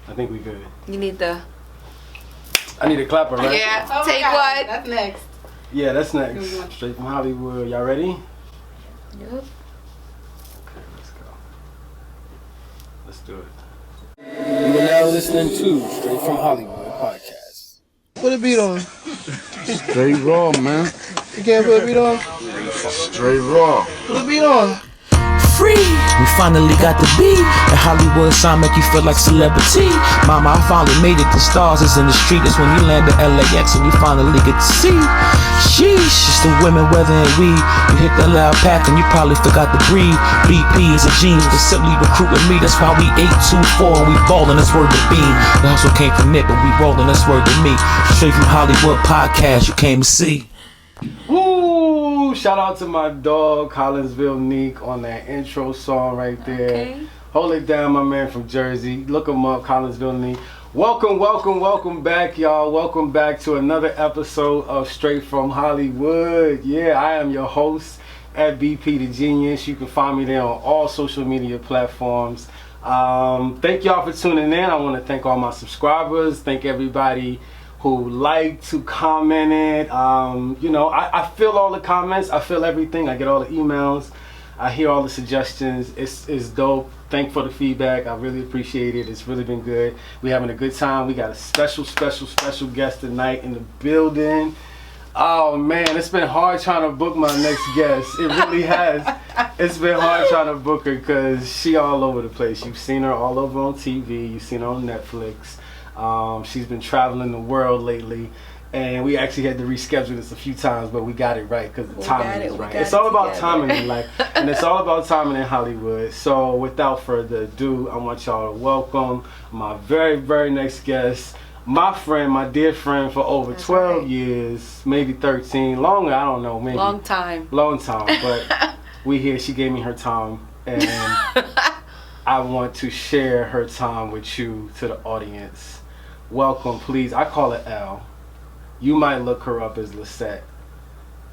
I think we good. You need the... I need a clapper, right? Yeah, take one. That's next. Yeah, that's next. Straight from Hollywood. Y'all ready? Yep. Okay, let's go. Let's do it. You are now listening to Straight from Hollywood podcast. Put a beat on. Straight raw, man. You can't put a beat on? Straight raw. Put a beat on. Free. We finally got the beat. The Hollywood sound make you feel like celebrity. Mama, I finally made it. The stars is in the street. It's when you land at LAX and you finally get to see. Sheesh, it's the women, weather, and we. You hit that loud pack and you probably forgot to breathe. BP is a genius, but simply recruiting me. That's why we 824 and we ballin'. That's word to beam. The hustle came from it, but we rollin'. That's word to me. Straight from Hollywood podcast, you came to see. Woo! Shout out to my dog, Collinsville Neek, on that intro song right there. Okay. Hold it down, my man from Jersey. Look him up, Collinsville Neek. Welcome back, y'all. Welcome back to another episode of Straight from Hollywood. Yeah, I am your host at BP the Genius. You can find me there on all social media platforms. Thank y'all for tuning in. I want to thank all my subscribers. Thank everybody who liked, who commented. I feel all the comments. I feel everything. I get all the emails. I hear all the suggestions. It's dope. Thank for the feedback. I really appreciate it. It's really been good. We're having a good time. We got a special guest tonight in the building. Oh man, it's been hard trying to book my next guest. It really has. It's been hard trying to book her because she all over the place. You've seen her all over on TV. You've seen her on Netflix. She's been traveling the world lately. And we actually had to reschedule this a few times, but we got it right because the timing is right. It's all about timing in life, and it's all about timing in Hollywood. So without further ado, I want y'all to welcome my very, very next guest, my friend, my dear friend for over 12 years, maybe 13, longer, I don't know, maybe. Long time, but we here, she gave me her time, and I want to share her time with you, to the audience. Welcome, please. I call her L. You might look her up as Lesette.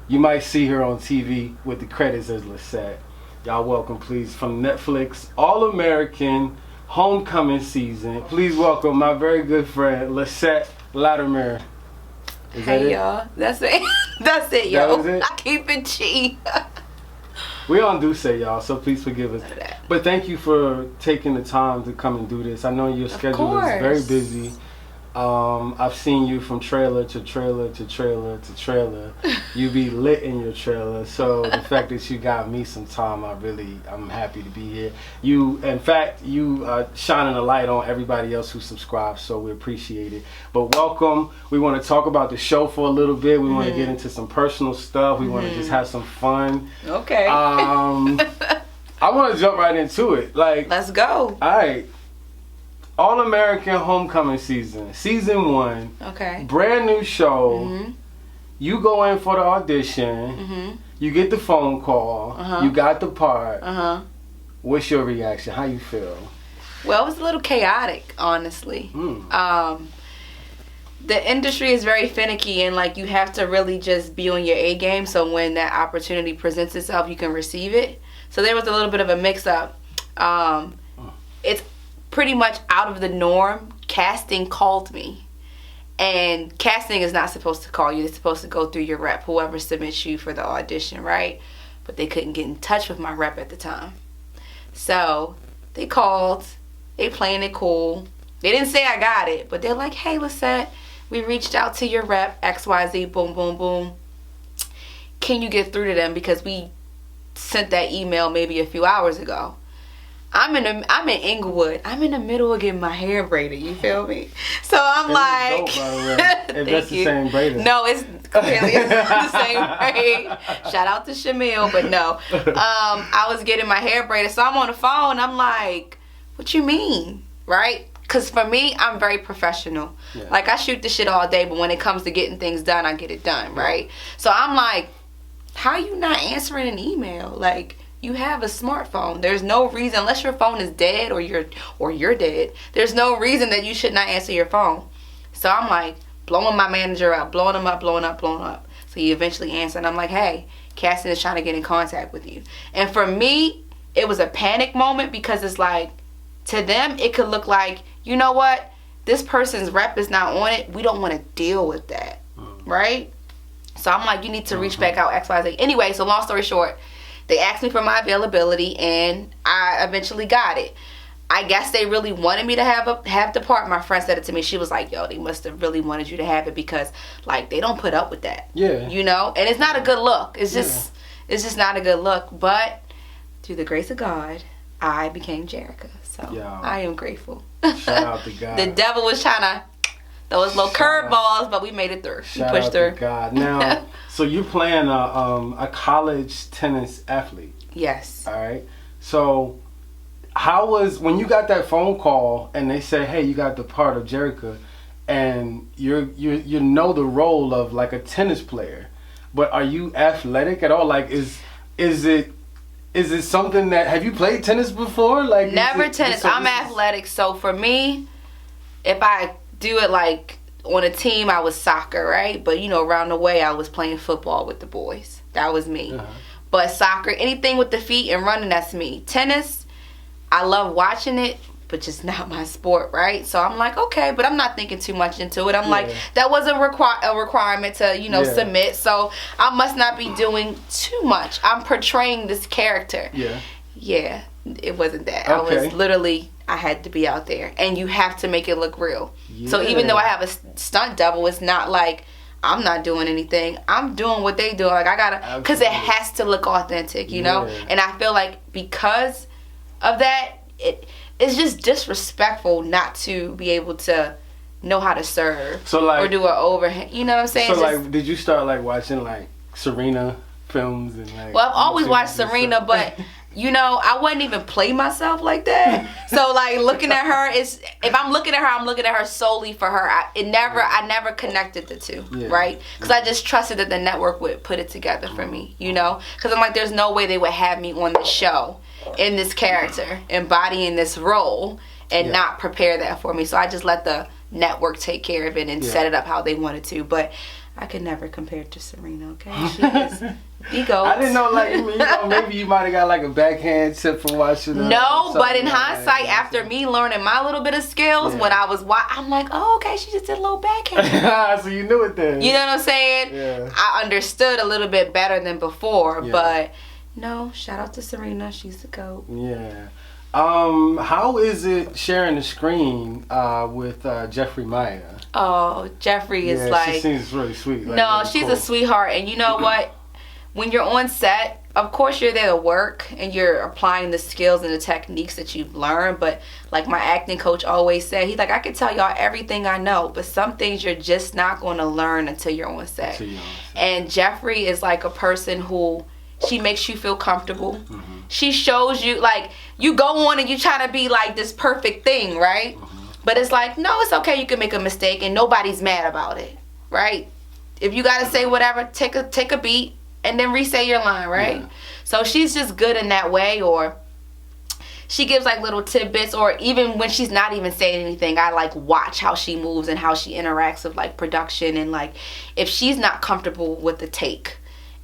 You might see her on TV with the credits as Lesette. Y'all welcome, please, from Netflix, All-American Homecoming season. Please welcome my very good friend, Lesette Latimer. Hey, y'all. That's it. That's it, yo. That was it? I keep it cheap. We don't do say y'all, so please forgive us. But thank you for taking the time to come and do this. I know your schedule is very busy. I've seen you from trailer to trailer to trailer to trailer. You be lit in your trailer. So the fact that you got me some time, I'm happy to be here. You shining a light on everybody else who subscribes, so we appreciate it. But welcome. We want to talk about the show for a little bit. We want to get into some personal stuff. We want to just have some fun. Okay. I want to jump right into it. Let's go. All right. All-American Homecoming season 1. Okay. Brand new show. Mm-hmm. You go in for the audition. Mm-hmm. You get the phone call. Uh-huh. You got the part. Uh-huh. What's your reaction? How you feel? Well, it was a little chaotic, honestly. The industry is very finicky, and you have to really just be on your A game. So when that opportunity presents itself, you can receive it. So there was a little bit of a mix-up. It's pretty much out of the norm. Casting called me, and casting is not supposed to call you. It's supposed to go through your rep, whoever submits you for the audition, right? But they couldn't get in touch with my rep at the time, so they called. They playing it cool. They didn't say I got it, but they're like, hey, Lesette, we reached out to your rep, XYZ, boom, boom, boom. Can you get through to them, because we sent that email maybe a few hours ago. I'm in Inglewood. I'm in the middle of getting my hair braided. You feel me? So I'm like, dope, by the way. If that's the same braiding. No, it's clearly the same braid. Shout out to Shamil, but no. I was getting my hair braided, so I'm on the phone. I'm like, what you mean, right? Because for me, I'm very professional. Yeah. I shoot the shit all day, but when it comes to getting things done, I get it done, right? So I'm like, how you not answering an email? You have a smartphone. There's no reason, unless your phone is dead or you're dead, there's no reason that you should not answer your phone. So I'm like blowing my manager up, blowing him up. So he eventually answered, and I'm like, hey, casting is trying to get in contact with you. And for me, it was a panic moment, because it's to them, it could look like you know what? This person's rep is not on it. We don't want to deal with that, right? So I'm like, you need to reach back out, X, Y, Z. Anyway, so long story short, they asked me for my availability, and I eventually got it. I guess they really wanted me to have the part. My friend said it to me. She was like, yo, they must have really wanted you to have it because, like, they don't put up with that. Yeah. You know? And it's not a good look. It's just not a good look. But through the grace of God, I became Jerika. So I am grateful. Shout out to God. The devil was trying to throw his little curveballs, but we made it through. We pushed through. To God. Now, so you're playing a college tennis athlete. Yes. All right. So how was, when you got that phone call and they said, hey, you got the part of Jerika, and you know the role of like a tennis player, but are you athletic at all? Like, is it something that, have you played tennis before? Like, never tennis. I'm athletic, so for me, if I do it like on a team, I was soccer, right? But you know, around the way, I was playing football with the boys. That was me. But soccer, anything with the feet and running, that's me. Tennis, I love watching it, but just not my sport, right? So I'm like, okay, but I'm not thinking too much into it. I'm like, that wasn't a requirement to, you know, submit, so I must not be doing too much. I'm portraying this character. Yeah, it wasn't that. I was literally, I had to be out there, and you have to make it look real. So even though I have a stunt double, it's not like I'm not doing anything. I'm doing what they do. Like, I gotta, because it has to look authentic, you know? And I feel like because of that, it's just disrespectful not to be able to know how to serve, so like, or do an overhand. You know what I'm saying? So like, did you start like watching like Serena films and like? Well, I've always watched Serena, but you know, I wouldn't even play myself like that. So like, looking at her is, if I'm looking at her, I'm looking at her solely for her. I never connected the two, right? Because I just trusted that the network would put it together for me, you know? Because I'm like, there's no way they would have me on the show in this character, embodying this role, and not prepare that for me. So I just let the network take care of it and set it up how they wanted to. But I could never compare to Serena, okay? She is the GOAT. I didn't know, like, you know, maybe you might have got like a backhand tip from watching her. No, but in hindsight, after me learning my little bit of skills, when I was I'm like, oh, okay, she just did a little backhand. So you knew it then. You know what I'm saying? Yeah. I understood a little bit better than before, but no, shout out to Serena. She's the GOAT. Yeah. How is it sharing the screen with Jeffrey Maya? Oh, Jeffrey is like, she seems really sweet. Like, no, really she's cool. a sweetheart. And you know what? When you're on set, of course you're there to work and you're applying the skills and the techniques that you've learned. But like my acting coach always said, he's like, I can tell y'all everything I know, but some things you're just not going to learn until you're on set. And Jeffrey is like a person who, she makes you feel comfortable. She shows you, like, you go on and you try to be like this perfect thing, right? But it's like, no, it's okay, you can make a mistake and nobody's mad about it, right? If you gotta say whatever, take a beat and then re-say your line, right? So she's just good in that way. Or she gives like little tidbits, or even when she's not even saying anything, I like watch how she moves and how she interacts with like production. And like, if she's not comfortable with the take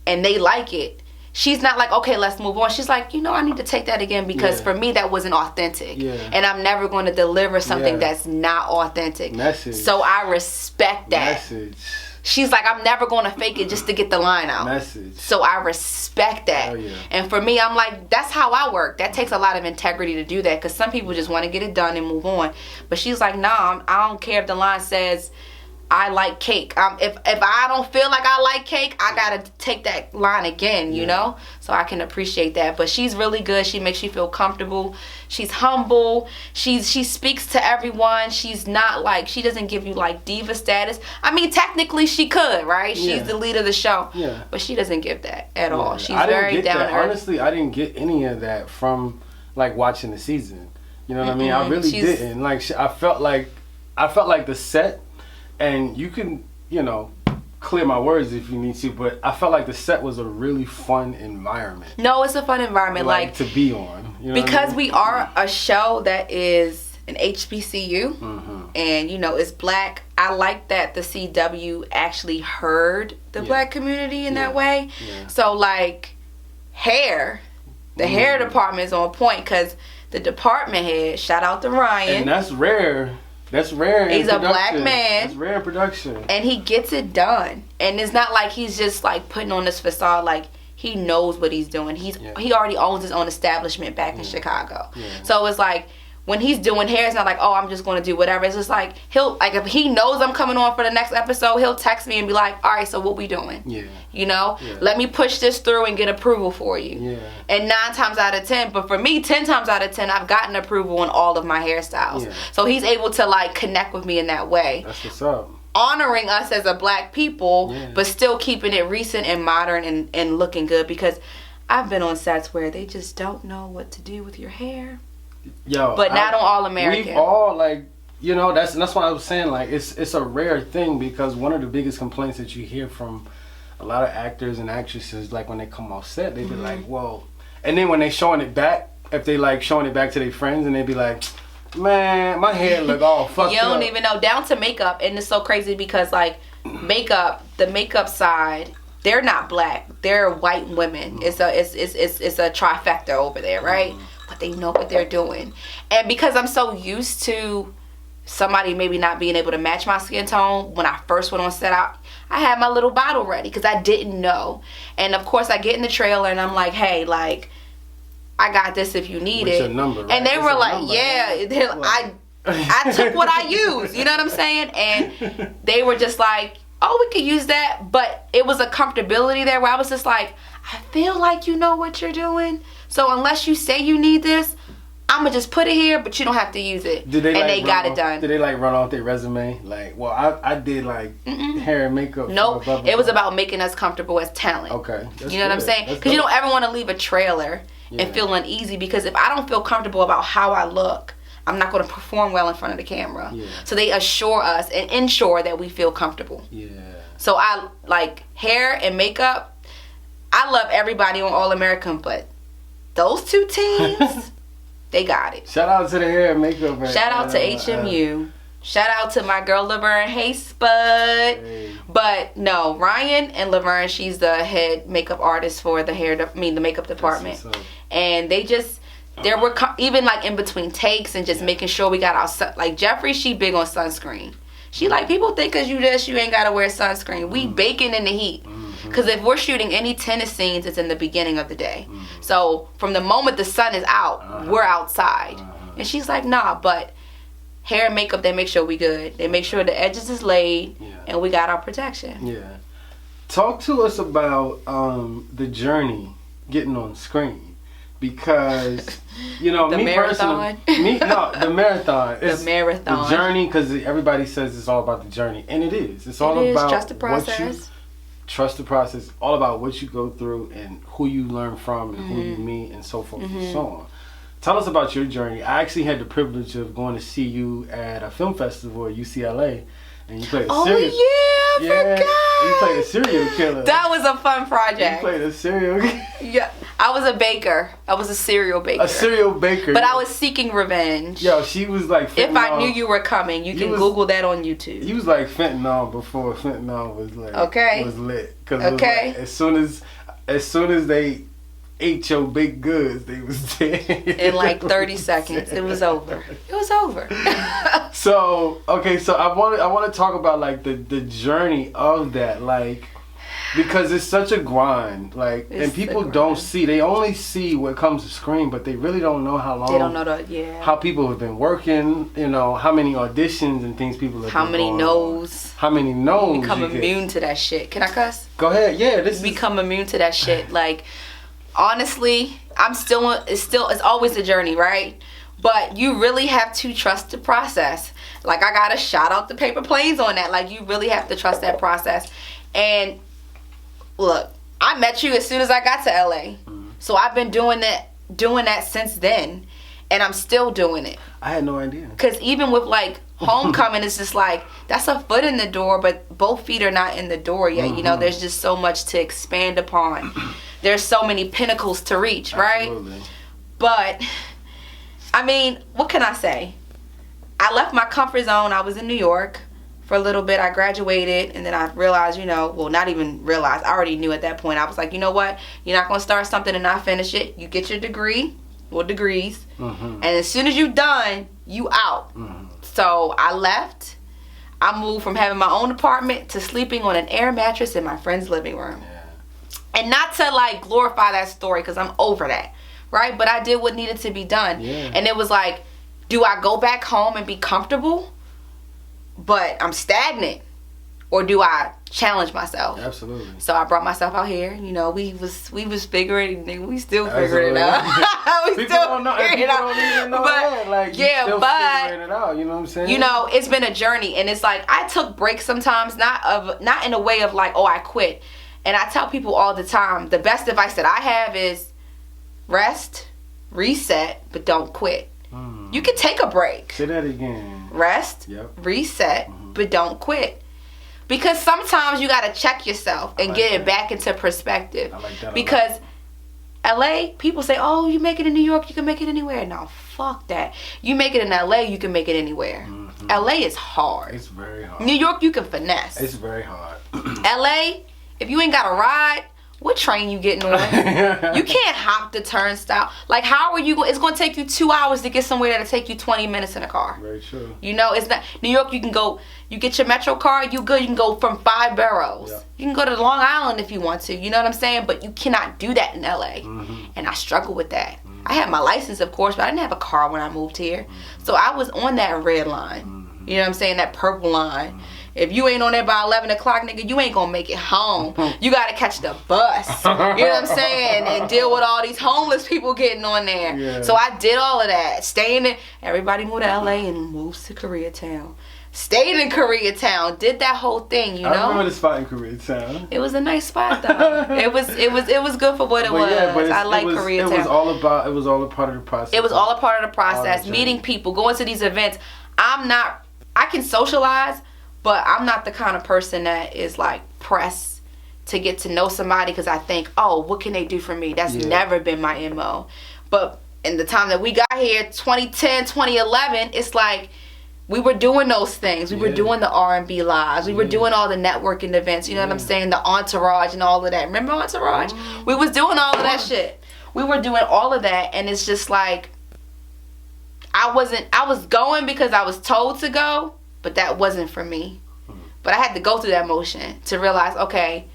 and they like it, she's not like, okay, let's move on. She's like, you know, I need to take that again because for me that wasn't authentic. And I'm never going to deliver something that's not authentic. So I respect that. She's like, I'm never going to fake it just to get the line out. So I respect that. And for me, I'm like, that's how I work. That takes a lot of integrity to do that, because some people just want to get it done and move on. But she's like, nah, I don't care if the line says, I like cake. If I don't feel like I like cake, I gotta take that line again, you know? So I can appreciate that. But she's really good. She makes you feel comfortable. She's humble. She speaks to everyone. She's not like, she doesn't give you like diva status. I mean, technically she could, right? She's the lead of the show. But she doesn't give that at all. She's very down to earth. Honestly, I didn't get any of that from like watching the season. You know what I mean? I really didn't. Like, I felt like the set. And you can, you know, clear my words if you need to, but I felt like the set was a really fun environment. No, it's a fun environment. Like to be on. You know because what I mean? We are a show that is an HBCU, and, you know, it's black. I like that the CW actually heard the black community in that way. So, like, the hair department is on point, because the department head. Shout out to Ryan. And that's rare. That's rare. He's a black man. That's rare in production. And he gets it done. And it's not like he's just like putting on this facade. Like, he knows what he's doing. He already owns his own establishment back in Chicago. Yeah. So it's like, when he's doing hair, it's not like, oh, I'm just going to do whatever. It's just like, if he knows I'm coming on for the next episode, he'll text me and be like, all right, so what we doing? Yeah. You know? Yeah. Let me push this through and get approval for you. Yeah. And 9 times out of 10, but for me, 10 times out of 10, I've gotten approval on all of my hairstyles. Yeah. So he's able to, like, connect with me in that way. That's what's up. Honoring us as a black people, but still keeping it recent and modern and looking good, because I've been on sets where they just don't know what to do with your hair. Yo, but not on All American. We've all, like, you know, that's why I was saying, like, it's a rare thing, because one of the biggest complaints that you hear from a lot of actors and actresses, like, when they come off set, they be like, whoa. And then when they showing it back, if they like showing it back to their friends, and they be like, man, my hair look all fucked up. You don't even know, down to makeup. And it's so crazy because, like, the makeup side, they're not black, they're white women. It's a trifecta over there, right? But they know what they're doing. And because I'm so used to somebody maybe not being able to match my skin tone, when I first went on set, I had my little bottle ready because I didn't know. And of course I get in the trailer and I'm like, hey, like, I got this if you need it. Your number, right? And they were like, number, yeah, right? I took what I used, you know what I'm saying? And they were just like, oh, we could use that. But it was a comfortability there where I was just like, I feel like you know what you're doing. So unless you say you need this, I'm going to just put it here, but you don't have to use it. They got it done. Did they, like, run off their resume? Like, well, I did, like, hair and makeup. Nope. It was about making us comfortable as talent. Okay. You know what I'm saying? Because you don't ever want to leave a trailer and feel uneasy, because if I don't feel comfortable about how I look, I'm not going to perform well in front of the camera. Yeah. So they assure us and ensure that we feel comfortable. Yeah. So I, like, hair and makeup, I love everybody on All American, but those 2 teams, they got it. Shout out to the hair and makeup. Shout out to HMU. Shout out to my girl Laverne. Hey, Spud. Hey. But no, Ryan and Laverne, she's the head makeup artist for the the makeup department. And they just, there were even like in between takes and just making sure we got our, like Jeffrey, she big on sunscreen. She like, people think because you this, you ain't got to wear sunscreen. We baking in the heat. Because if we're shooting any tennis scenes, it's in the beginning of the day. So from the moment the sun is out, we're outside. And she's like, nah, but hair and makeup, they make sure we good. They make sure the edges is laid and we got our protection. Yeah. Talk to us about the journey getting on screen. Because, you know, the me marathon. personally, the marathon. The marathon. The journey, because everybody says it's all about the journey. And it is. It's all about trust the process. Trust the process. All about what you go through and who you learn from and who you meet and so forth and so on. Tell us about your journey. I actually had the privilege of going to see you at a film festival at UCLA, and you played a serial. Oh yeah, I forgot. You played a serial killer. That was a fun project. You played a serial killer. Yeah, I was a baker. I was a serial baker. A serial baker. But I was seeking revenge. Yo, she was like fentanyl. If I knew you were coming, you can Google that on YouTube. You was like fentanyl before fentanyl was like was lit. Cause it was like, as soon as they ate your baked goods, they was dead. In like 30 seconds, it was over. It was over. So I want to talk about like the journey of that, like, because it's such a grind, like, and people don't see. They only see what comes to screen, but they really don't know how long. They don't know how people have been working. You know, how many auditions and things people have. How many no's? How many no's? Become immune to that shit. Can I cuss? Go ahead. Yeah, become immune to that shit. Like, honestly, it's always a journey, right? But you really have to trust the process. Like, I gotta shout out the paper planes on that. Like, you really have to trust that process. And look, I met you as soon as I got to LA. So I've been doing that since then, and I'm still doing it. I had no idea. Cause even with like Homecoming, it's just like, that's a foot in the door, but both feet are not in the door yet. You know, there's just so much to expand upon. There's so many pinnacles to reach, right? Absolutely. But I mean, what can I say? I left my comfort zone. I was in New York for a little bit. I graduated, and then I realized, not even realized, I already knew at that point. I was like, you know what? You're not going to start something and not finish it. You get your degree, multiple degrees. And as soon as you're done, you out. So I left. I moved from having my own apartment to sleeping on an air mattress in my friend's living room. And not to like glorify that story, because I'm over that, right? But I did what needed to be done. And it was like, do I go back home and be comfortable, but I'm stagnant? Or do I challenge myself? Absolutely. So I brought myself out here. You know, we was figuring, we still figuring it out. People don't even know that. Like, yeah, still but figuring it out. You know what I'm saying? You know, it's been a journey, and it's like I took breaks sometimes, not in a way of like, oh, I quit. And I tell people all the time, the best advice that I have is rest, reset, but don't quit. You can take a break. Say that again. Rest, reset, but don't quit. Because sometimes you got to check yourself and get it back into perspective. I like that. Because LA, people say, oh, you make it in New York, you can make it anywhere. No, fuck that. You make it in LA, you can make it anywhere. LA is hard. It's very hard. New York, you can finesse. It's very hard. LA, if you ain't got a ride, what train you getting on? You can't hop the turnstile. Like, how are you? It's going to take you 2 hours to get somewhere that'll take you 20 minutes in a car. Very true. You know, it's not New York. You can go. You get your Metro card. You good. You can go from 5 boroughs. Yep. You can go to Long Island if you want to. You know what I'm saying? But you cannot do that in LA. And I struggle with that. I had my license, of course, but I didn't have a car when I moved here. So I was on that red line. You know what I'm saying? That purple line. If you ain't on there by 11 o'clock, nigga, you ain't gonna make it home. You gotta catch the bus. You know what I'm saying? And deal with all these homeless people getting on there. Yeah. So I did all of that. Staying in, everybody moved to LA and moves to Koreatown. Stayed in Koreatown. Did that whole thing, you know? I remember the spot in Koreatown. It was a nice spot though. it was good for what it was. Yeah, but I like Koreatown. It was all a part of the process. It was all a part of the process. journey. Meeting people, going to these events. I can socialize, but I'm not the kind of person that is like pressed to get to know somebody because I think, oh, what can they do for me? That's never been my MO. But in the time that we got here, 2010, 2011, it's like we were doing those things. We were doing the R&B lives. We were doing all the networking events. You know what I'm saying? The Entourage and all of that. Remember Entourage? We was doing all of that shit. We were doing all of that, and it's just like I was going because I was told to go, but that wasn't for me. But I had to go through that motion to realize, okay,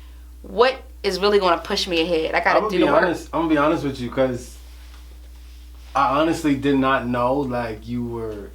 what is really going to push me ahead? I got to do the work. I'm going to be honest with you because I honestly did not know, like, you were,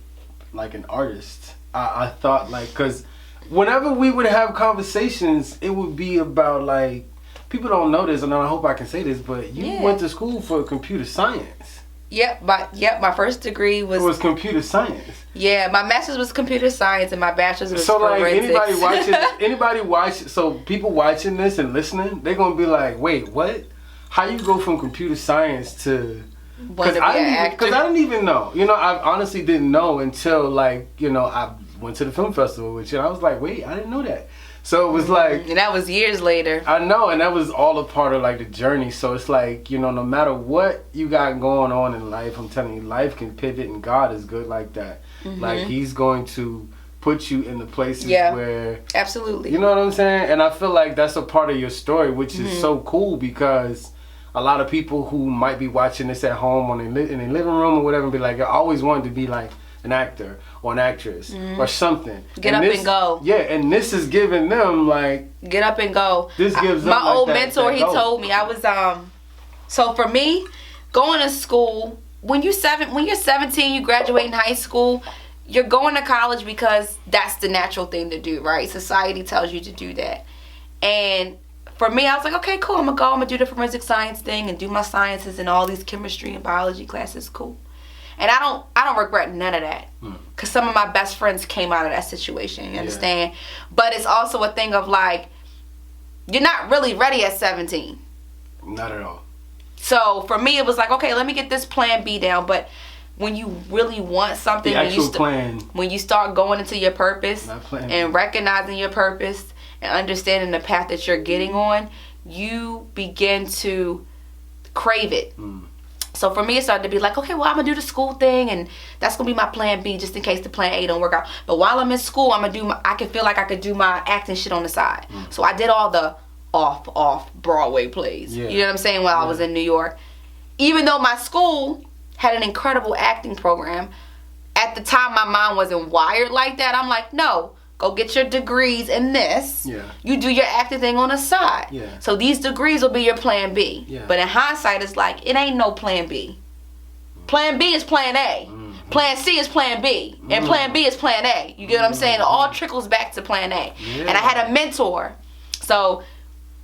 like, an artist. I thought, like, because whenever we would have conversations, it would be about, like, people don't know this, and I hope I can say this, but you went to school for computer science. Yep, my first degree was... It was computer science. Yeah, my master's was computer science and my bachelor's was so like forensics. so people watching this and listening, they're gonna be like, wait, what? How you go from computer science to? Because I didn't even know. You know, I honestly didn't know until like, you know, I went to the film festival with you. And I was like, wait, I didn't know that. So it was like, and that was years later. I know, and that was all a part of like the journey. So it's like, you know, no matter what you got going on in life, I'm telling you, life can pivot, and God is good like that. Like, he's going to put you in the places where... Absolutely. You know what I'm saying? And I feel like that's a part of your story, which is so cool because a lot of people who might be watching this at home in their living room or whatever and be like, I always wanted to be like an actor or an actress or something. Get up and go. Yeah, and this is giving them like... Get up and go. This gives them my old mentor, he told me, I was... So for me, going to school... When you're 17, you graduate in high school, you're going to college because that's the natural thing to do, right? Society tells you to do that. And for me, I was like, okay, cool, I'm going to do the forensic science thing and do my sciences and all these chemistry and biology classes, cool. And I don't regret none of that because some of my best friends came out of that situation, you understand? But it's also a thing of like, you're not really ready at 17. Not at all. So for me, it was like, okay, let me get this plan B down. But when you really want something, when you start going into your purpose and recognizing your purpose and understanding the path that you're getting on, you begin to crave it. So for me, it started to be like, okay, well, I'm going to do the school thing, and that's going to be my plan B just in case the plan A don't work out. But while I'm in school, I can feel like I could do my acting shit on the side. So I did all the off Broadway plays. You know what I'm saying? While I was in New York. Even though my school had an incredible acting program. At the time, my mind wasn't wired like that. I'm like, no, go get your degrees in this. Yeah. You do your acting thing on the side. Yeah. So these degrees will be your plan B. Yeah. But in hindsight, it's like, it ain't no plan B. Plan B is plan A. Mm-hmm. Plan C is plan B. And plan B is plan A. You get what I'm saying? It all trickles back to plan A. Yeah. And I had a mentor. So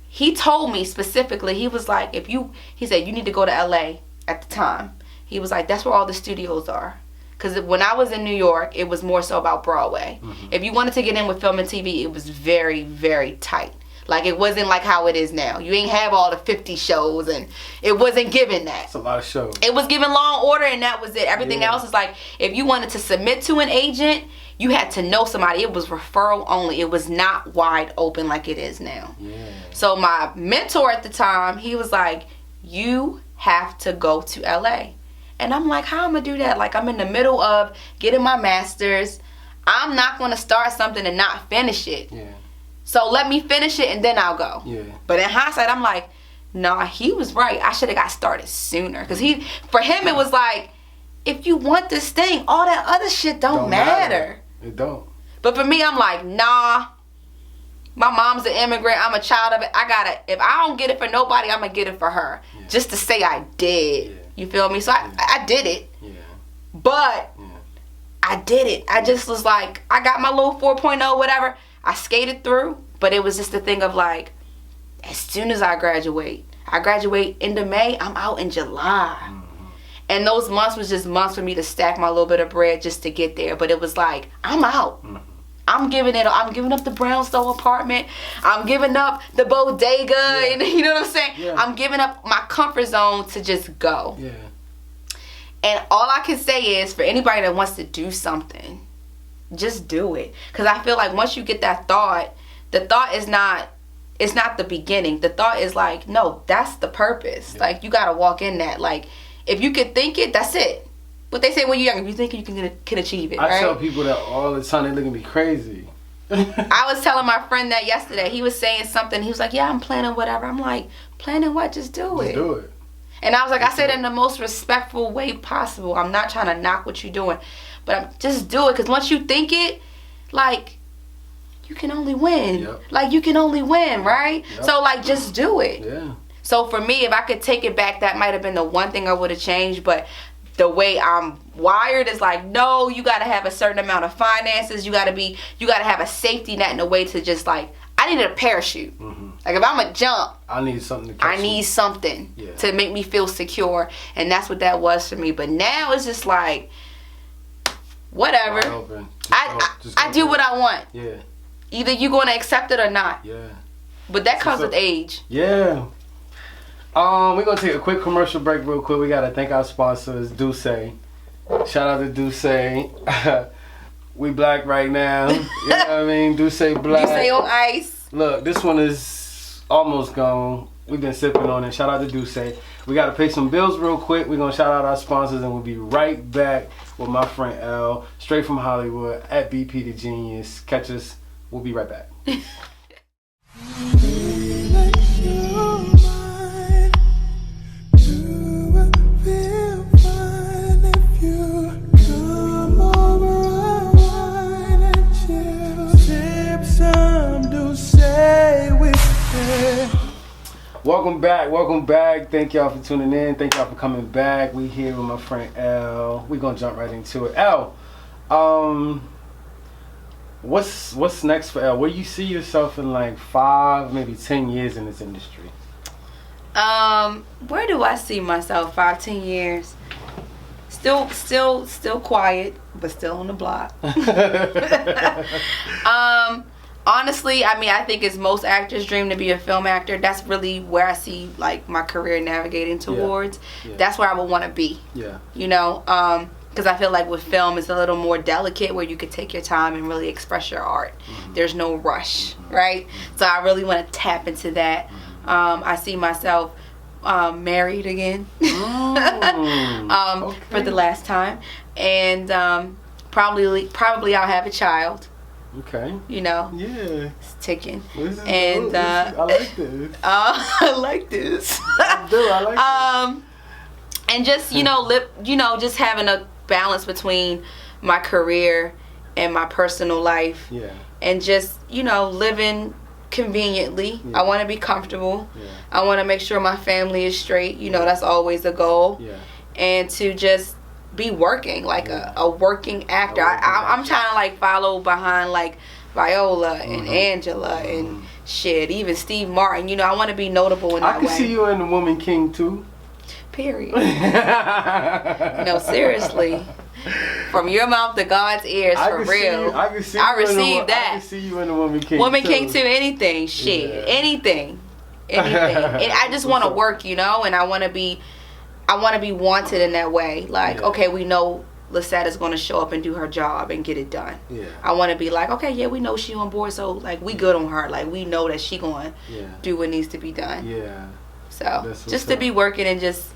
he told me specifically, he was like, he said, you need to go to LA at the time. He was like, that's where all the studios are. Because when I was in New York, it was more so about Broadway. Mm-hmm. If you wanted to get in with film and TV, it was very, very tight. Like, it wasn't like how it is now. You ain't have all the 50 shows, and it wasn't given that. It's a lot of shows. It was given Law and Order, and that was it. Everything else is like, if you wanted to submit to an agent, you had to know somebody. It was referral only. It was not wide open like it is now. Yeah. So my mentor at the time, he was like, you have to go to LA. And I'm like, how am I gonna do that? Like, I'm in the middle of getting my master's. I'm not gonna start something and not finish it. Yeah. So let me finish it and then I'll go. Yeah. But in hindsight, I'm like, nah, he was right. I should have got started sooner. Because for him, it was like, if you want this thing, all that other shit don't matter. It don't. But for me, I'm like, nah. My mom's an immigrant. I'm a child of it. If I don't get it for nobody, I'm gonna get it for her. Yeah. Just to say I did. Yeah. You feel me? So I did it. Yeah. But I did it. I just was like, I got my little 4.0, whatever. I skated through. But it was just the thing of like, as soon as I graduate end of May, I'm out in July. Mm-hmm. And those months was just months for me to stack my little bit of bread just to get there. But it was like, I'm out. Mm-hmm. I'm giving up the brownstone apartment. I'm giving up the bodega. Yeah. And you know what I'm saying? Yeah. I'm giving up my comfort zone to just go. Yeah. And all I can say is, for anybody that wants to do something, just do it. Because I feel like once you get that thought, the thought is not, it's not the beginning. The thought is like, no, that's the purpose. Yeah. Like, you got to walk in that. Like, if you could think it, that's it. What they say when you're young, if you think you can achieve it, right? I tell people that all the time. They look at me crazy. I was telling my friend that yesterday. He was saying something. He was like, yeah, I'm planning whatever. I'm like, planning what? Just do it. Just do it. And I was like, I said it in the most respectful way possible. I'm not trying to knock what you're doing. But just do it. Because once you think it, like, you can only win. Yep. Like, you can only win, right? Yep. So, like, just do it. Yeah. So, for me, if I could take it back, that might have been the one thing I would have changed. But the way I'm wired is like, no, you got to have a certain amount of finances. You got to have a safety net in a way to just like, I needed a parachute. Mm-hmm. Like, if I'm a jump, I need something to catch I need something to make me feel secure. And that's what that was for me. But now it's just like, whatever. I do what I want. Yeah. Either you're going to accept it or not. Yeah. But that comes with age. Yeah. We're going to take a quick commercial break real quick. We got to thank our sponsors, Duce. Shout out to Duce. We black right now. You know what I mean? Duce black. Duce on ice. Look, this one is almost gone. We've been sipping on it. Shout out to Duce. We got to pay some bills real quick. We're going to shout out our sponsors, and we'll be right back with my friend L, straight from Hollywood, at BP the Genius. Catch us. We'll be right back. Welcome back. Thank y'all for tuning in. Thank y'all for coming back. We here with my friend L. We're gonna jump right into it. L, what's next for L? Where you see yourself in like 5, maybe 10 years in this industry? Where do I see myself 5-10 years? Still quiet, but still on the block. Honestly, I mean, I think it's most actors' dream to be a film actor. That's really where I see like my career navigating towards. Yeah. That's where I would want to be. Yeah. You know, because I feel like with film, it's a little more delicate where you could take your time and really express your art. Mm-hmm. There's no rush, right? So I really want to tap into that. I see myself married again okay. For the last time, and probably I'll have a child. Okay. You know. Yeah. It's ticking. And I like this. I like this. I do. I like this. And just just having a balance between my career and my personal life. Yeah. And just living conveniently. Yeah. I want to be comfortable. Yeah. I want to make sure my family is straight. That's always a goal. Yeah. And to just be working like a working actor. I'm trying to like follow behind like Viola and Angela and shit, even Steve Martin. I want to be notable in that way. I can see you in The Woman King too. Period. No, seriously. From your mouth to God's ears, for real. I received that. I can see you in The Woman King. Woman King too. Anything, shit, anything. And I just want to work, and I want to be wanted in that way. Like, okay, we know Lesette is going to show up and do her job and get it done. Yeah. I want to be like, okay, yeah, we know she on board, so like we good on her. Like we know that she going to do what needs to be done. Yeah. So just to be working and just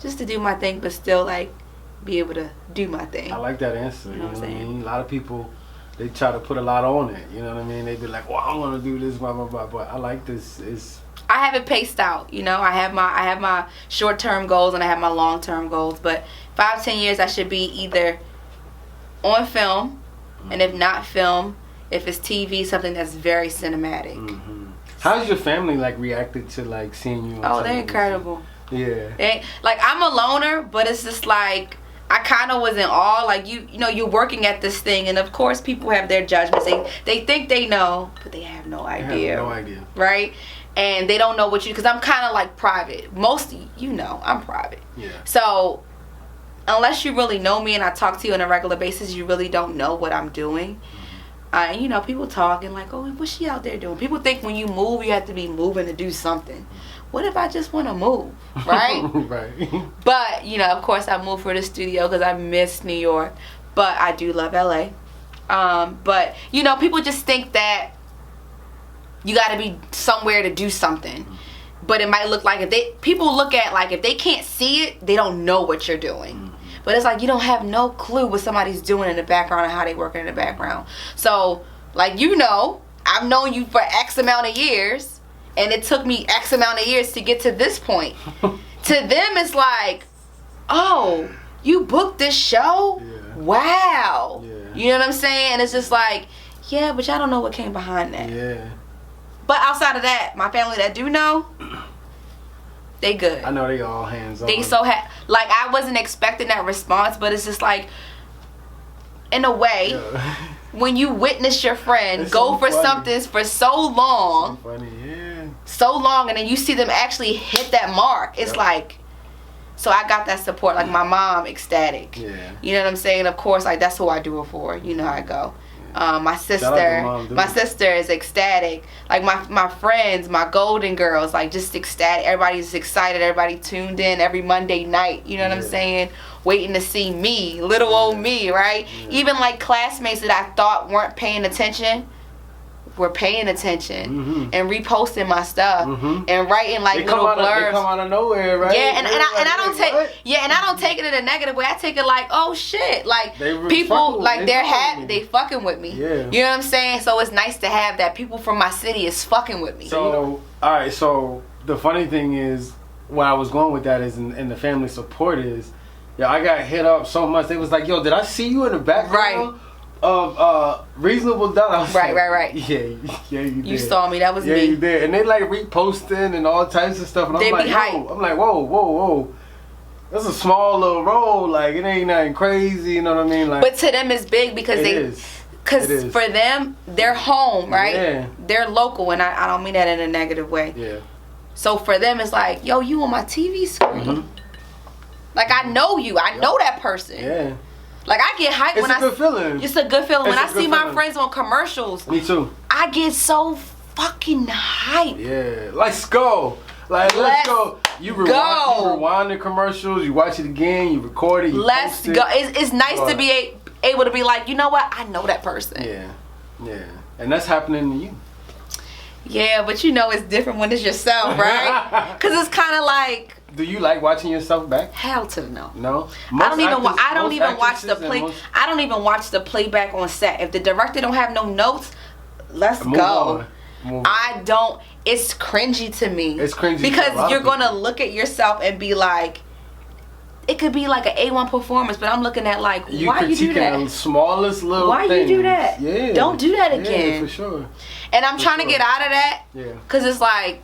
to do my thing, but still like be able to do my thing. I like that answer. You know what I saying? mean? A lot of people, they try to put a lot on it. You know what I mean? They be like, well, I want to do this, blah blah blah. But I like this. I have it paced out. I have my short-term goals and I have my long-term goals. But 5-10 years, I should be either on film, and if not film, if it's TV, something that's very cinematic. How's your family like reacted to like seeing you on television? They're incredible. Yeah. Like I'm a loner, but it's just like I kind of was in awe. Like you're working at this thing, and of course people have their judgments. They think they know, but they have no idea. They have no idea. Right? And they don't know what because I'm kind of like private. Most I'm private. Yeah. So unless you really know me and I talk to you on a regular basis, you really don't know what I'm doing. And people talking like, oh, what's she out there doing? People think when you move, you have to be moving to do something. What if I just want to move, right? Right. But, of course I moved for the studio because I miss New York. But I do love LA. But, people just think that you got to be somewhere to do something. But it might look like people look at like if they can't see it, they don't know what you're doing. But it's like you don't have no clue what somebody's doing in the background and how they working in the background. So, like I've known you for X amount of years. And it took me X amount of years to get to this point. To them, it's like, oh, you booked this show? Yeah. Wow. Yeah. You know what I'm saying? And it's just like, yeah, but y'all don't know what came behind that. Yeah. But outside of that, my family that do know, they good. I know they all hands on. They so like I wasn't expecting that response, but it's just like, in a way, when you witness your friend go for something for so long. So funny, yeah. So long, and then you see them actually hit that mark. It's like, so I got that support. Like my mom, ecstatic. Yeah. You know what I'm saying? Of course, like that's who I do it for. You know how I go. My Shout out to my sister is ecstatic. Like my friends, my golden girls, like just ecstatic. Everybody's excited. Everybody tuned in every Monday night. You know what I'm saying? Waiting to see me, little old me, right? Even like classmates that I thought weren't paying attention. Were paying attention and reposting my stuff and writing like little blurbs. They come out of nowhere, right? Yeah, and I don't take it in a negative way. I take it like, oh shit, like people like they fucking with me. Yeah. You know what I'm saying? So it's nice to have that. People from my city is fucking with me. So all right, so the funny thing is, where I was going with that is, and the family support is, I got hit up so much. They was like, yo, did I see you in the background? Right. Of Reasonable Doubt. Right. Yeah, you did. You saw me. That was me. Yeah, you did. And they like reposting and all types of stuff. And They I'm be like, hype. I'm like, whoa. That's a small little role. Like, it ain't nothing crazy. You know what I mean? Like, But to them, it's big because because for them, they're home, right? Yeah. They're local, and I don't mean that in a negative way. Yeah. So for them, it's like, yo, you on my TV screen. Like, I know you. I know that person. Yeah. Like, I get hyped It's a good feeling. It's a good feeling. When I It's a good see my feeling. friends on commercials, Me too. I get so fucking hyped. Yeah. Let's go. Like, let's go. You rewind the commercials. You watch it again. You record it. You Let's post it. go. It's nice to be able to be like, you know what? I know that person. Yeah. And that's happening to you. Yeah, but it's different when it's yourself, right? Because it's kind of like. Do you like watching yourself back? Hell to the no. No. I don't even watch the play. I don't even watch the playback on set. If the director don't have no notes, let's go. Move on. I don't. It's cringy to me. It's cringy because to a lot you're of people. gonna look at yourself and be like, it could be like an A1 performance, but I'm looking at like, why you do that? The smallest little Why things. you do that? Yeah. Don't do that again. Yeah, for sure. And I'm trying to get out of that. Yeah. Because it's like,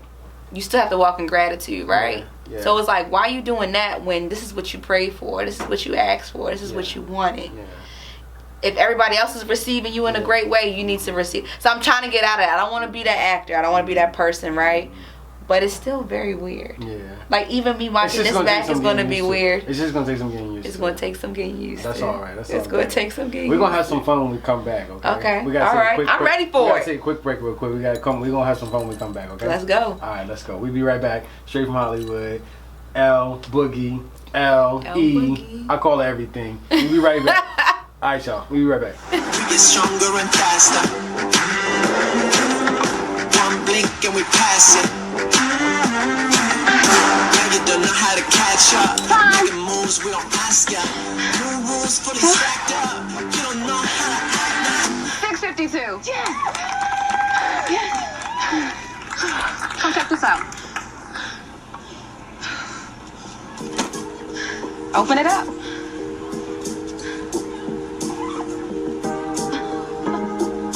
you still have to walk in gratitude, right? Yeah. So it's like, why are you doing that when this is what you prayed for? This is what you asked for. This is what you wanted. Yeah. If everybody else is receiving you in a great way, you need to receive. So I'm trying to get out of that. I don't want to be that actor. I don't want to be that person, right? But it's still very weird. Yeah. Like, even me watching this back is going to be weird. It's just going to take some getting used to. It's going to take some getting used to. That's all right. It's going to take some getting used to. We're going to have some fun when we come back, okay? Okay. We gotta all right. I'm ready for it. We got to take a quick break real quick. We're going to have some fun when we come back, okay? Let's go. All right, let's go. We'll be right back. Straight from Hollywood. L, Boogie, L, E. Boogie. I call her everything. We'll be right back. All right, y'all. We'll be right back. We get stronger and faster. One blink and we pass it. Now you don't know how to catch up. Making moves, we don't ask ya. New rules fully stacked up. You don't know how to act now. 652. Yeah. Come check this out. Open it up.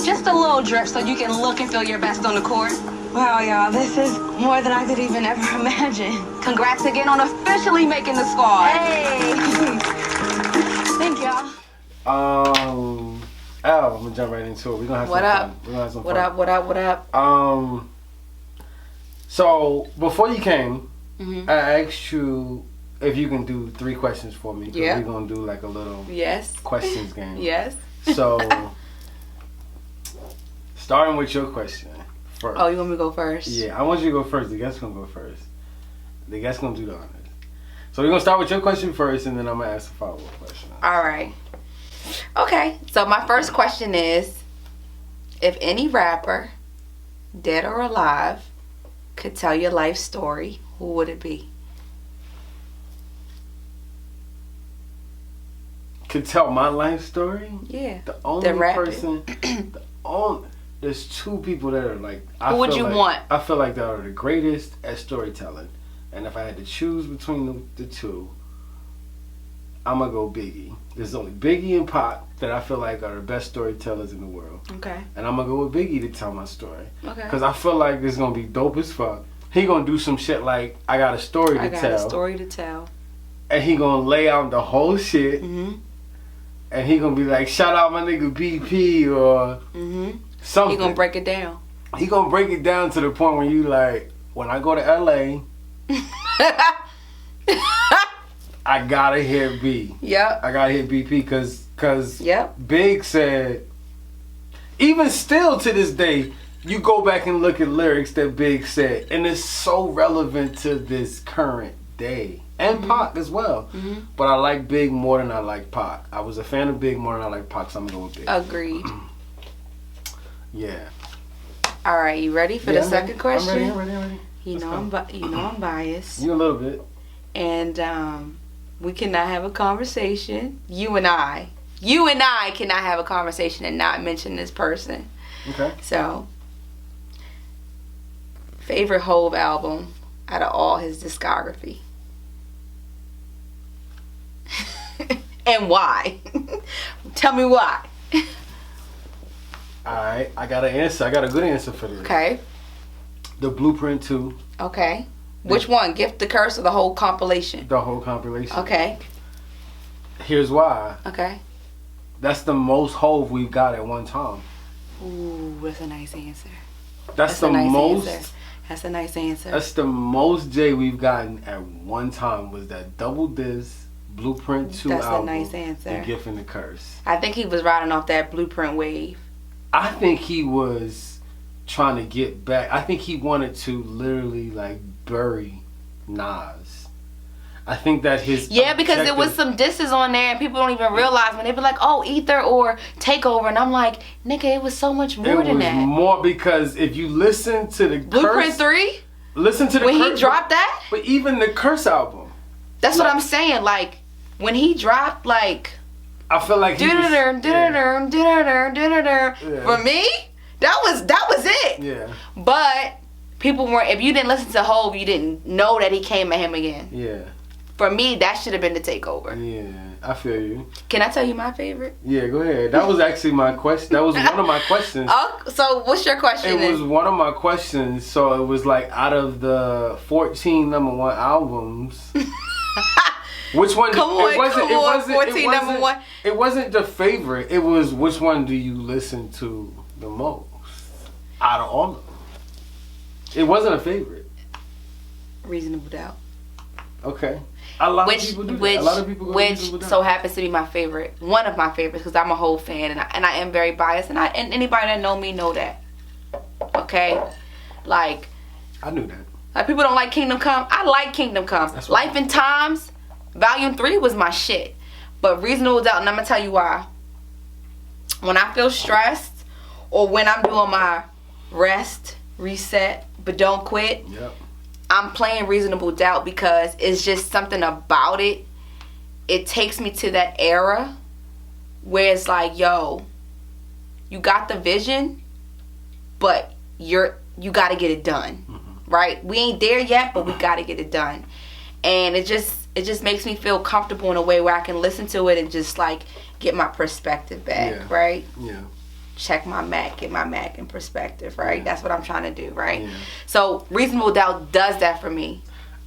Just a little drip so you can look and feel your best on the court. Wow, y'all, this is more than I could even ever imagine. Congrats again on officially making the squad. Hey! Thank y'all. Al, I'm gonna jump right into it. We're gonna have What some up? fun. We're gonna have some What fun. up? What up? What up? So before you came, Mm-hmm. I asked you if you can do 3 questions for me. 'Cause Yeah. We're gonna do like a little Yes. questions game. Yes. So, starting with your question first. Oh, you want me to go first? Yeah, I want you to go first. The guest's gonna go first. The guest's gonna do the honors. So we're gonna start with your question first, and then I'm gonna ask a follow-up question. All right. Okay. So my first question is, if any rapper, dead or alive, could tell your life story, who would it be? Could tell my life story? Yeah. The only rapper. person. There's 2 people that are like. Who would you want? I feel like they are the greatest at storytelling, and if I had to choose between the 2, I'm gonna go Biggie. There's only Biggie and Pac that I feel like are the best storytellers in the world, Okay. and I'm gonna go with Biggie to tell my story. Okay. Cause I feel like it's gonna be dope as fuck. He gonna do some shit like I got a story to I got tell, a story to tell. and he gonna lay out the whole shit, Mm-hmm. and he gonna be like, shout out my nigga BP or Mm-hmm. something. He gonna break it down. He gonna break it down to the point where you like, when I go to LA, I gotta hear B. Yep. I gotta hear BP cause Yep. Big said, even still to this day, you go back and look at lyrics that Big said, and it's so relevant to this current day. And Pac as well. Mm-hmm. But I like Big more than I like Pac. I was a fan of Big more than I like Pac, so I'm gonna go with Big. Agreed. Yeah. All right, you ready for the I'm second ready. question? I'm ready. You know I'm biased, You a little bit. and we cannot have a conversation. You and I cannot have a conversation and not mention this person. Okay. So, favorite Hove album out of all his discography, and why? Tell me why. Alright, I got an answer. I got a good answer for this. Okay. The Blueprint 2, Okay. Which one? Gift the Curse or the whole compilation? the whole compilation. Okay. Here's why. Okay. That's the most Hove we've got at one time. Ooh, that's a nice answer. That's a the nice most. answer. That's a nice answer. That's the most J we've gotten at one time. Was that double disc Blueprint 2 That's a album? nice answer. The Gift and the Curse. I think he was riding off that Blueprint wave. I think he was trying to get back. I think he wanted to literally like bury Nas. I think that his Because there was some disses on there and people don't even realize when they be like, oh, Ether or Takeover, and I'm like, nigga, it was so much more than that. More because if you listen to the Blueprint Curse, 3? listen to the When Curse, he dropped that? but even the Curse album, That's what I'm saying. Like, when he dropped, like, I feel like he was, for me, that was it. yeah, But people weren't. If you didn't listen to Hove, you didn't know that he came at him again. yeah. For me, that should have been the takeover. Yeah, I feel you. Can I tell you my favorite? Yeah, go ahead. That was actually my question. That was one of my questions. Oh, so what's your question? It was one of my questions. So it was like out of the 14 number one albums, which one? Come on, 14 number one. It wasn't the favorite. It was which one do you listen to the most out of all of them? It wasn't a favorite. Reasonable Doubt. Okay. A lot of people do that. A lot of people go Reasonable Doubt. So happens to be my favorite, one of my favorites, because I'm a whole fan and I am very biased, and anybody that know me know that. Okay, like I knew that. Like people don't like Kingdom Come. I like Kingdom Come. Life and Times, Volume 3 was my shit. But Reasonable Doubt, and I'm gonna tell you why. When I feel stressed, or when I'm doing my rest, reset, but don't quit. Yep. I'm playing Reasonable Doubt because it's just something about it. It takes me to that era where it's like, yo, you got the vision, but you got to get it done, right? We ain't there yet, but we got to get it done. And it just makes me feel comfortable in a way where I can listen to it and just like get my perspective back, right? Yeah. Check my Mac, get my Mac in perspective, right? Yeah. That's what I'm trying to do, right? Yeah. So Reasonable Doubt does that for me.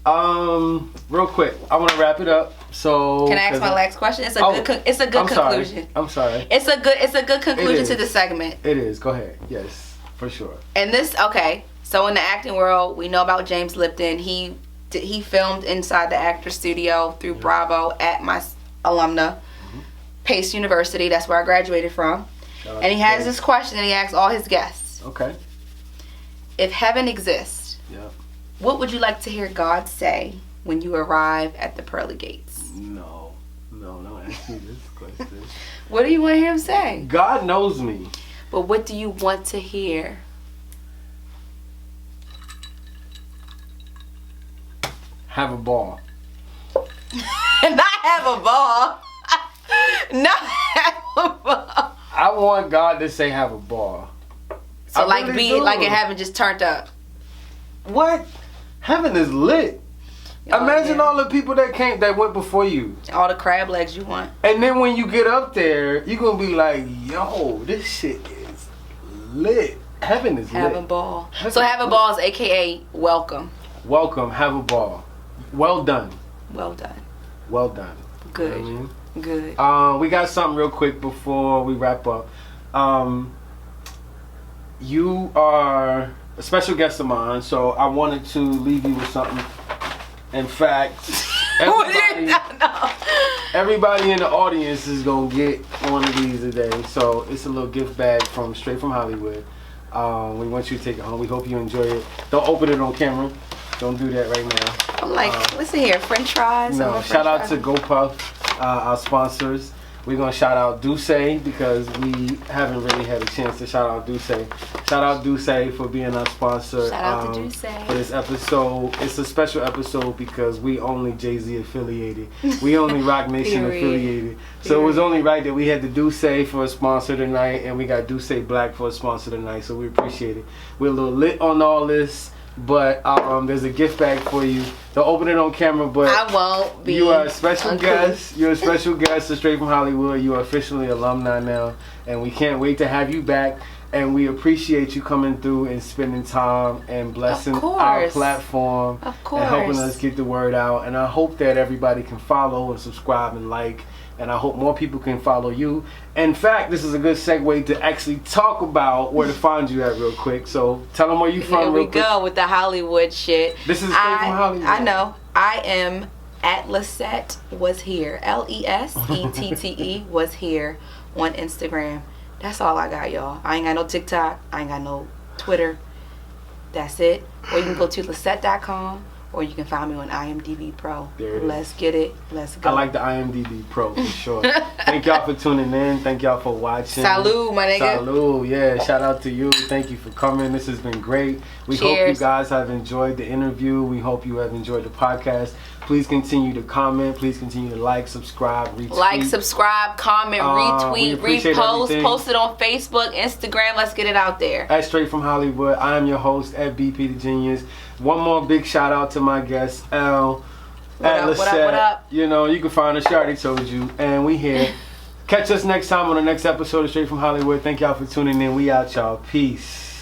Real quick, I want to wrap it up. So can I ask my last question? It's a good conclusion. I'm sorry. It's a good conclusion to the segment. It is. Go ahead. Yes, for sure. And so in the acting world, we know about James Lipton. He filmed inside the Actress Studio through Bravo at my alumna, Pace University. That's where I graduated from. And he has this question that he asks all his guests. Okay. If heaven exists, what would you like to hear God say when you arrive at the pearly gates? No, don't ask me this question. What do you want to hear him say? God knows me. But what do you want to hear? Have a ball. Not have a ball. Not have a ball. I want God to say have a ball. So like it haven't just turned up. What? Heaven is lit. Imagine all the people that went before you. All the crab legs you want. And then when you get up there, you're gonna be like, yo, this shit is lit. Heaven is lit. Have a ball. So have a ball is AKA welcome. Welcome, have a ball. Well done. Well done. Well done. Good. You know what I mean? Good. We got something real quick before we wrap up. You are a special guest of mine, so I wanted to leave you with something. In fact, everybody in the audience is gonna get one of these today. So it's a little gift bag from Straight from Hollywood. We want you to take it home. We hope you enjoy it. Don't open it on camera. Don't do that right now. I'm like, listen here, French fries. No, shout out to GoPuff, our sponsors. We're going to shout out Duce because we haven't really had a chance to shout out Duce. Shout out Duce for being our sponsor. Shout out to Duce. For this episode. It's a special episode because we only Jay-Z affiliated. We only Rock Nation affiliated. So it was only right that we had the Duce for a sponsor tonight and we got Duce Black for a sponsor tonight. So we appreciate it. We're a little lit on all this. But there's a gift bag for you. Don't open it on camera, but I won't be. You are a special guest. You're a special guest to Straight from Hollywood. You are officially alumni now, and we can't wait to have you back. And we appreciate you coming through and spending time and blessing our platform and helping us get the word out. And I hope that everybody can follow and subscribe and like. And I hope more people can follow you. In fact, this is a good segue to actually talk about where to find you at real quick. So tell them where you from real quick. Here we go with the Hollywood shit. This is Straight from Hollywood. I know. I am at Lesette was here. Lesette was here on Instagram. That's all I got, y'all. I ain't got no TikTok. I ain't got no Twitter. That's it. Or you can go to Lesette.com. Or you can find me on IMDb Pro. Let's get it. Let's go. I like the IMDb Pro for sure. Thank y'all for tuning in. Thank y'all for watching. Salud, my nigga. Salud. Yeah, shout out to you. Thank you for coming. This has been great. We hope you guys have enjoyed the interview. We hope you have enjoyed the podcast. Please continue to comment. Please continue to like, subscribe, retweet. Like, subscribe, comment, retweet, repost, everything. Post it on Facebook, Instagram. Let's get it out there. At Straight from Hollywood, I am your host, at BP the Genius. One more big shout out to my guest, L, At up, what up, Lesette. what up? You know, you can find us. She already told you. And we here. Catch us next time on the next episode of Straight from Hollywood. Thank y'all for tuning in. We out, y'all. Peace.